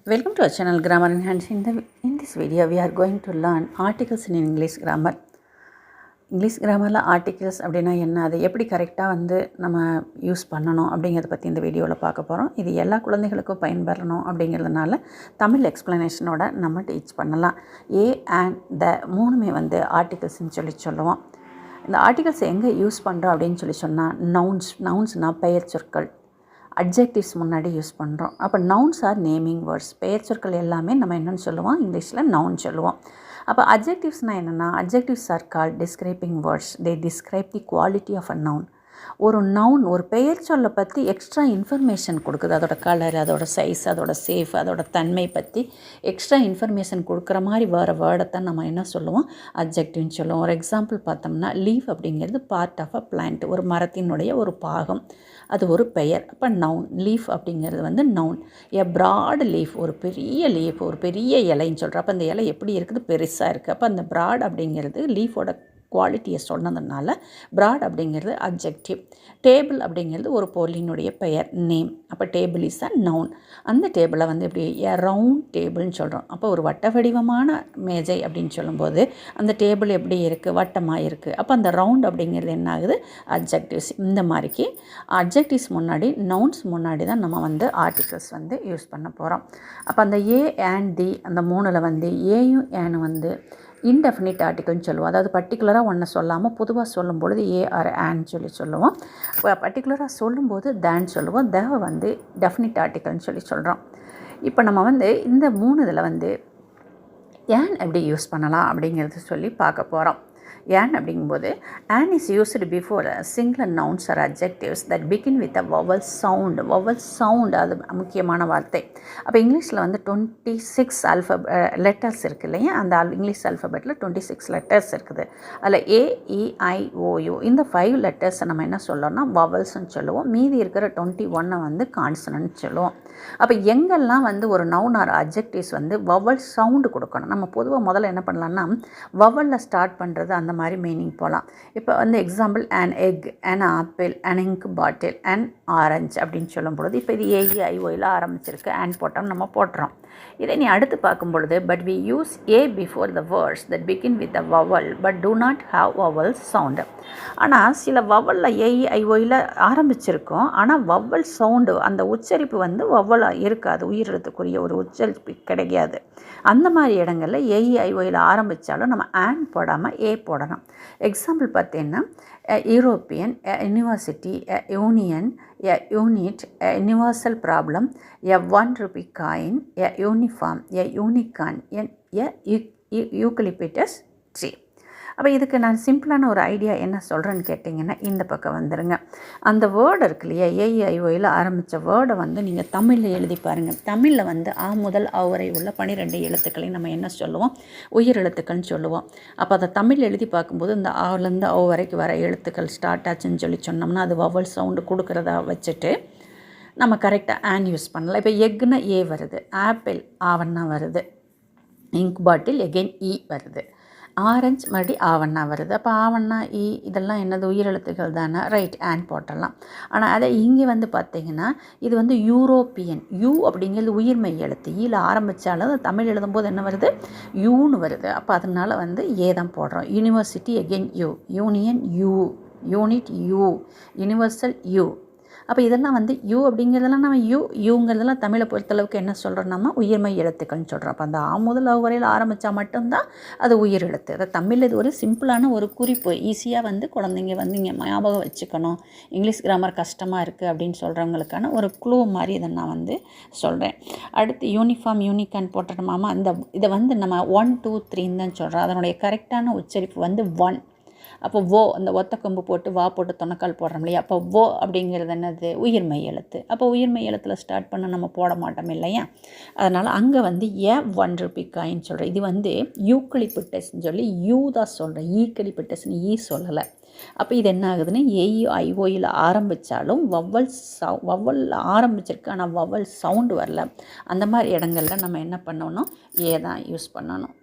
Welcome to our channel Grammar Enhanced. In this video we are going to learn articles in English grammar. English கிராமரில் articles அப்படின்னா என்ன, அதை எப்படி கரெக்டாக நம்ம யூஸ் பண்ணணும் அப்படிங்கிறத பற்றி இந்த வீடியோவில் பார்க்க போகிறோம். இது எல்லா குழந்தைகளுக்கும் பயன்பெறணும் அப்படிங்கிறதுனால தமிழ் எக்ஸ்ப்ளனேஷனோட நம்ம டீச் பண்ணலாம். ஏ அண்ட் த மூணுமே ஆர்டிகிள்ஸ்ன்னு சொல்லுவோம். இந்த ஆர்டிகிள்ஸ் எங்கே யூஸ் பண்ணுறோம் அப்படின்னு சொன்னால் நவுன்ஸ்னால் பெயர் சொற்கள், அட்ஜெக்டிவ்ஸ் முன்னாடி யூஸ் பண்ணுறோம். அப்போ நவுன்ஸ் ஆர் நேமிங் வேர்ட்ஸ். பெயர் சொற்கள் எல்லாமே நம்ம என்னென்னு சொல்லுவோம், இங்கிலீஷில் நவுன் சொல்லுவோம். அப்போ அட்ஜெக்டிவ்ஸ்னால் என்னென்னா, adjectives are called describing words. They describe the quality of a noun. ஒரு நவுன் ஒரு பெயர் சொல்லை பற்றி எக்ஸ்ட்ரா இன்ஃபர்மேஷன் கொடுக்குது. அதோட கலர், அதோட சைஸ், அதோட சேஃப், அதோட தன்மை பற்றி எக்ஸ்ட்ரா இன்ஃபர்மேஷன் கொடுக்குற மாதிரி வேறு வேர்டை நம்ம என்ன சொல்லுவோம், அட்ஜெக்டிவ்னு சொல்லுவோம். ஒரு எக்ஸாம்பிள் பார்த்தோம்னா, லீஃப் அப்படிங்கிறது பார்ட் ஆஃப் அ பிளான்ட், ஒரு மரத்தினுடைய ஒரு பாகம், அது ஒரு பெயர். அப்போ நவுன். லீஃப் அப்படிங்கிறது நவுன். எ ப்ராட் லீஃப், ஒரு பெரிய லீஃப், ஒரு பெரிய இலைன்னு சொல்கிறோம். அப்போ அந்த இலை எப்படி இருக்குது, பெருசாக இருக்குது. அப்போ அந்த ப்ராட் அப்படிங்கிறது லீஃபோட குவாலிட்டியை சொன்னதுனால ப்ராட் அப்படிங்கிறது அட்ஜெக்டிவ். டேபிள் அப்படிங்கிறது ஒரு பொருளினுடைய பெயர், நேம். அப்போ டேபிள் இஸ் அ நவுன். அந்த டேபிளை எப்படி எ ரவுண்ட் டேபிள்னு சொல்கிறோம். அப்போ ஒரு வட்ட வடிவமான மேஜை அப்படின்னு சொல்லும்போது அந்த டேபிள் எப்படி இருக்குது, வட்டமாக இருக்குது. அப்போ அந்த ரவுண்ட் அப்படிங்கிறது என்ன ஆகுது, அட்ஜெக்டிவ்ஸ். இந்த மாதிரிக்கு அட்ஜெக்டிவ்ஸ் முன்னாடி நவுன்ஸ் முன்னாடி தான் நம்ம ஆர்டிகிள்ஸ் யூஸ் பண்ண போகிறோம். அப்போ அந்த ஏ அண்ட் தி அந்த மூணில் ஏயும் ஏன்னு இன்டெஃபினிட் ஆர்டிக்கல்னு சொல்லுவோம். அதாவது பர்டிகுலராக ஒன்றை சொல்லாமல் பொதுவாக சொல்லும்பொழுது ஏ ஆர் ஆன்னு சொல்லுவோம். பர்டிகுலராக சொல்லும்போது தேன் சொல்லுவோம். தேவை டெஃபினிட் ஆர்டிக்கல்னு சொல்கிறோம். இப்போ நம்ம இந்த மூணு இதில் ஏன் எப்படி யூஸ் பண்ணலாம் அப்படிங்கிறது சொல்லி பார்க்க போகிறோம். ஏன் அப்படிங்கும்போது an is used before singular nouns or adjectives that begin with a vowel sound. vowel sound அது முக்கியமான வார்த்தை. அப்போ இங்கிலீஷில் 26 லெட்டர்ஸ் இருக்குது இல்லையா, அந்த இங்கிலீஷ் ஆல்ஃபபெட்டில் 26 லெட்டர்ஸ் இருக்குது. அதில் AEIOU இந்த 5 லெட்டர்ஸை நம்ம என்ன சொல்லணும்னா வவல்ஸ்ன்னு சொல்லுவோம். மீதி இருக்கிற 21 கான்சனன்ட் சொல்லுவோம். அப்போ எங்கெல்லாம் ஒரு noun R adjectives vowel sound கொடுக்கணும். நம்ம பொதுவாக முதல்ல என்ன பண்ணலாம்னா வவலில் ஸ்டார்ட் பண்ணுறது அந்த மாதிரி மீனிங் போகலாம். இப்போ example an egg, an apple, an ink bottle, an orange அப்படின்னு சொல்லும் பொழுது இப்போ இது AEIOயில் ஆரம்பிச்சிருக்கு, and போட்டோம் நம்ம போட்டுறோம். இதை நீ அடுத்து பார்க்கும் பொழுது but we use a before the words that begin with a vowel but do not have vowel sound. ஆனால் சில வவலில் AEIOயில் ஆரம்பிச்சிருக்கோம், ஆனால் வவல் சவுண்டு அந்த உச்சரிப்பு வவலாக இருக்காது, உயிரெழுத்துக்குரிய ஒரு உச்சரிப்பு கிடைக்காது. அந்த மாதிரி இடங்களில் AEIOயில் ஆரம்பித்தாலும் நம்ம ஆன் போடாமல் ஏ போடணும். எக்ஸாம்பிள் பார்த்தீங்கன்னா European, university, union, unit, universal problem, $1 coin, uniform, unicorn, eucalyptus tree. அப்போ இதுக்கு நான் சிம்பிளான ஒரு ஐடியா என்ன சொல்கிறேன்னு கேட்டிங்கன்னா, இந்த பக்கம் வந்துடுங்க. அந்த வேர்டு இருக்கு இல்லையா, AEIOயில் ஆரம்பித்த வேர்டை நீங்கள் தமிழில் எழுதி பாருங்கள். தமிழில் ஆ முதல் ஆ வரை உள்ள 12 எழுத்துக்களையும் நம்ம என்ன சொல்லுவோம், உயிர் எழுத்துக்கள்னு சொல்லுவோம். அப்போ அதை தமிழ் எழுதி பார்க்கும்போது இந்த ஆலேருந்து ஆ வரைக்கும் வர எழுத்துக்கள் ஸ்டார்ட் ஆச்சுன்னு சொன்னோம்னா அது வவல் சவுண்டு கொடுக்குறதா வச்சுட்டு நம்ம கரெக்டாக ஆன் யூஸ் பண்ணலாம். இப்போ எக்குன்னா ஏ வருது, ஆப்பிள் ஆவண்ணா வருது, இங்க் பாட்டில் எகெயின் இ வருது, ஆரஞ்சு மறுபடி ஆவண்ணா வருது. அப்போ ஆவண்ணா இ இதெல்லாம் என்னது, உயிரெழுத்துக்கள் தானே, ரைட், ஆன் போட்டலாம். ஆனால் அதை இங்கே பார்த்திங்கன்னா இது யூரோப்பியன், யூ அப்படிங்கிறது உயிர்மெய் எழுத்து. ஈல ஆரம்பித்தாலும் தமிழ் எழுதும்போது என்ன வருது, யூன்னு வருது. அப்போ அதனால் ஏ தான் போடுறோம். University again you, union you, unit you, universal you. அப்போ இதெல்லாம் யூ அப்படிங்கிறதெல்லாம் நம்ம யூங்கிறதெல்லாம் தமிழை பொறுத்தளவுக்கு என்ன சொல்கிறோம், நம்ம உயிர்மெய் எழுத்துக்கள்னு சொல்கிறோம். அப்போ அந்த ஆ முதல் வரையில் ஆரம்பித்தா மட்டும்தான் அது உயிர் எழுத்து. அதை தமிழில் இது ஒரு சிம்பிளான ஒரு குறிப்பு, ஈஸியாக குழந்தைங்க இங்கே ஞாபகம் வச்சுக்கணும், இங்கிலீஷ் கிராமர் கஷ்டமாக இருக்குது அப்படின்னு சொல்கிறவங்களுக்கான ஒரு க்ளூ மாதிரி இதை நான் சொல்கிறேன். அடுத்து யூனிஃபார்ம், யூனிகான் போட்டுட்டோமாமா, அந்த இதை நம்ம 1 2 3 தான் சொல்கிறோம். அதனுடைய கரெக்டான உச்சரிப்பு 1. அப்போ ஓ அந்த ஒத்த கொம்பு போட்டு வா போட்டு தொணக்கால் போடுறோம் இல்லையா, அப்போ ஓ அப்படிங்கிறது என்னது, உயிர்மெய் எழுத்து. அப்போ உயிர்மெய் எழுத்தில் ஸ்டார்ட் பண்ண நம்ம போட மாட்டோம் இல்லையா, அதனால் அங்கே $1 காயின்னு சொல்கிறேன். இது யூக்கலிப்டஸ்ன்னு சொல்லி யூ தான் சொல்கிறேன், ஈக்கலிப்டஸ்ன்னு ஈ சொல்லலை. அப்போ இது என்ன ஆகுதுன்னா AEIOயில் ஆரம்பித்தாலும் வவல் ஆரம்பிச்சிருக்கு, ஆனால் வவல் சவுண்டு வரல. அந்த மாதிரி இடங்களில் நம்ம என்ன பண்ணணும், ஏ தான் யூஸ் பண்ணணும்.